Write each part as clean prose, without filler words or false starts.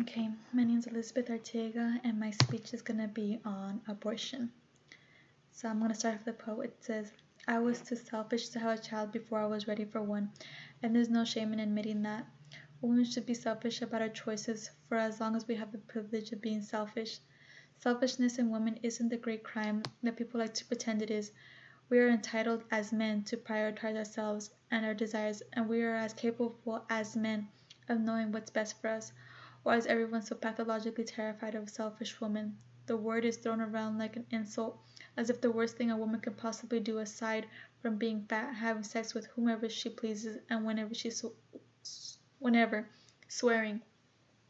Okay, my name is Elizabeth Ortega, and my speech is going to be on abortion. So I'm going to start with the quote. It says, I was too selfish to have a child before I was ready for one, and there's no shame in admitting that. Women should be selfish about our choices for as long as we have the privilege of being selfish. Selfishness in women isn't the great crime that people like to pretend it is. We are entitled as men to prioritize ourselves and our desires, and we are as capable as men of knowing what's best for us. Why is everyone so pathologically terrified of a selfish woman? The word is thrown around like an insult, as if the worst thing a woman could possibly do aside from being fat, having sex with whomever she pleases and whenever, swearing,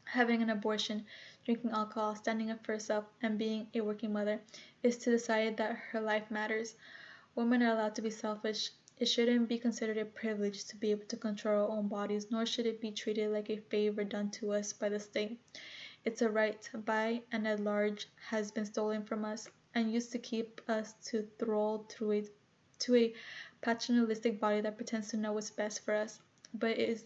having an abortion, drinking alcohol, standing up for herself, and being a working mother, is to decide that her life matters. Women are allowed to be selfish. It shouldn't be considered a privilege to be able to control our own bodies, nor should it be treated like a favor done to us by the state. It's a right by and at large has been stolen from us and used to keep us thralled to a paternalistic body that pretends to know what's best for us, but is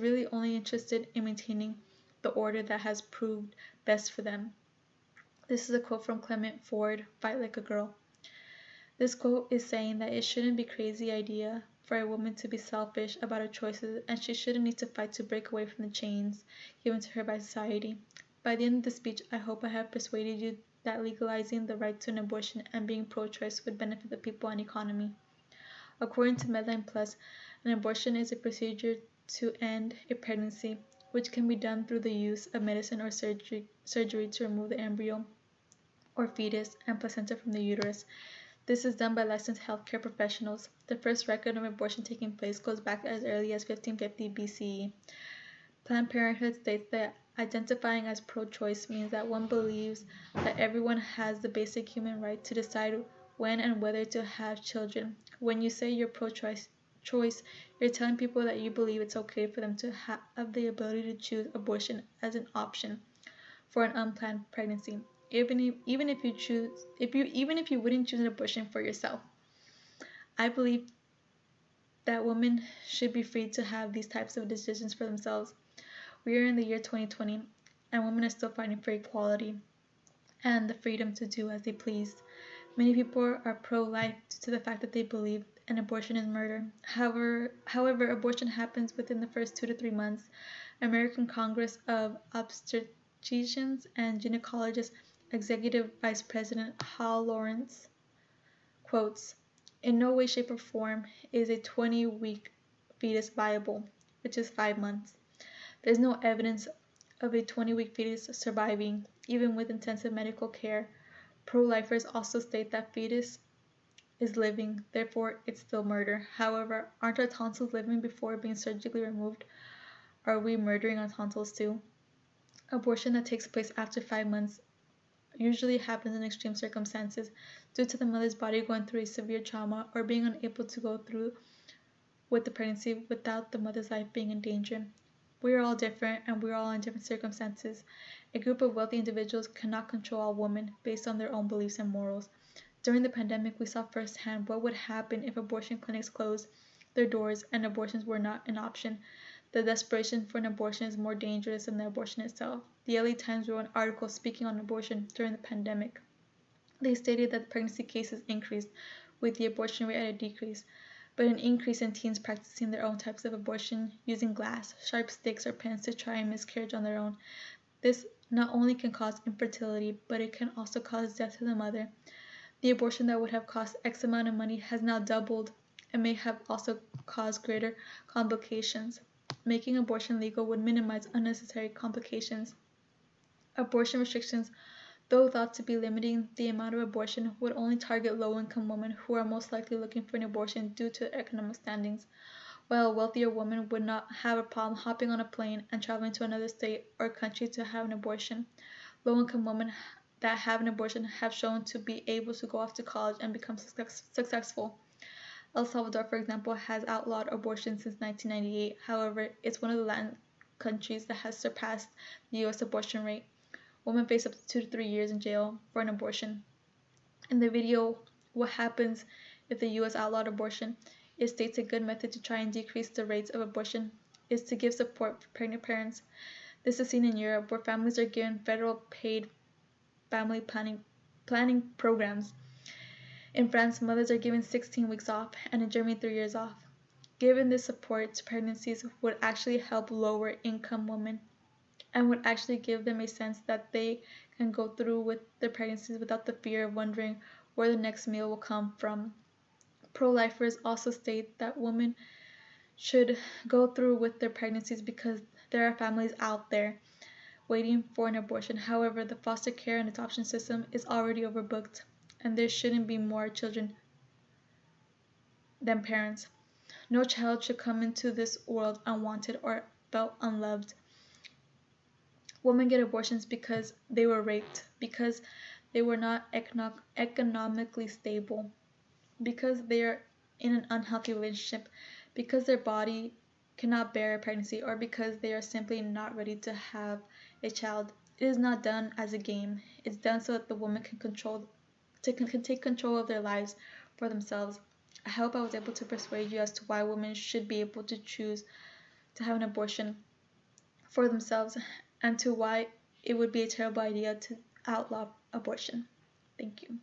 really only interested in maintaining the order that has proved best for them. This is a quote from Clement Ford, Fight Like a Girl. This quote is saying that it shouldn't be a crazy idea for a woman to be selfish about her choices, and she shouldn't need to fight to break away from the chains given to her by society. By the end of the speech, I hope I have persuaded you that legalizing the right to an abortion and being pro-choice would benefit the people and economy. According to Medline Plus, an abortion is a procedure to end a pregnancy, which can be done through the use of medicine or surgery to remove the embryo or fetus and placenta from the uterus. This is done by licensed healthcare professionals. The first record of abortion taking place goes back as early as 1550 BCE. Planned Parenthood states that identifying as pro-choice means that one believes that everyone has the basic human right to decide when and whether to have children. When you say you're pro-choice, you're telling people that you believe it's okay for them to have the ability to choose abortion as an option for an unplanned pregnancy, even if you wouldn't choose an abortion for yourself. I believe that women should be free to have these types of decisions for themselves. We are in the year 2020, and women are still fighting for equality and the freedom to do as they please. Many people are pro-life due to the fact that they believe an abortion is murder. However, abortion happens within the first 2 to 3 months. American Congress of Obstetricians and Gynecologists Executive Vice President Hal Lawrence quotes, "In no way, shape, or form is a 20-week fetus viable," which is 5 months. There's no evidence of a 20-week fetus surviving, even with intensive medical care. Pro-lifers also state that fetus is living, therefore it's still murder. However, aren't our tonsils living before being surgically removed? Are we murdering our tonsils too? Abortion that takes place after 5 months usually happens in extreme circumstances due to the mother's body going through a severe trauma or being unable to go through with the pregnancy without the mother's life being in danger. We are all different and we are all in different circumstances. A group of wealthy individuals cannot control all women based on their own beliefs and morals. During the pandemic, we saw firsthand what would happen if abortion clinics closed their doors and abortions were not an option. The desperation for an abortion is more dangerous than the abortion itself. The LA Times wrote an article speaking on abortion during the pandemic. They stated that pregnancy cases increased, with the abortion rate at a decrease, but an increase in teens practicing their own types of abortion, using glass, sharp sticks, or pens to try and miscarriage on their own. This not only can cause infertility, but it can also cause death to the mother. The abortion that would have cost X amount of money has now doubled and may have also caused greater complications. Making abortion legal would minimize unnecessary complications. Abortion restrictions, though thought to be limiting the amount of abortion, would only target low-income women who are most likely looking for an abortion due to their economic standings, while a wealthier woman would not have a problem hopping on a plane and traveling to another state or country to have an abortion. Low-income women that have an abortion have shown to be able to go off to college and become successful. El Salvador, for example, has outlawed abortion since 1998. However, it's one of the Latin countries that has surpassed the U.S. abortion rate. Women face up to 2 to 3 years in jail for an abortion. In the video, What Happens If the U.S. Outlawed Abortion, it states a good method to try and decrease the rates of abortion is to give support for pregnant parents. This is seen in Europe, where families are given federal paid family planning programs. In France, mothers are given 16 weeks off, and in Germany, 3 years off. Given this support to pregnancies would actually help lower income women and would actually give them a sense that they can go through with their pregnancies without the fear of wondering where the next meal will come from. Pro-lifers also state that women should go through with their pregnancies because there are families out there waiting for an abortion. However, the foster care and adoption system is already overbooked, and there shouldn't be more children than parents. No child should come into this world unwanted or felt unloved. Women get abortions because they were raped, because they were not economically stable, because they are in an unhealthy relationship, because their body cannot bear a pregnancy, or because they are simply not ready to have a child. It is not done as a game. It's done so that the woman can take control of their lives for themselves. I hope I was able to persuade you as to why women should be able to choose to have an abortion for themselves and to why it would be a terrible idea to outlaw abortion. Thank you.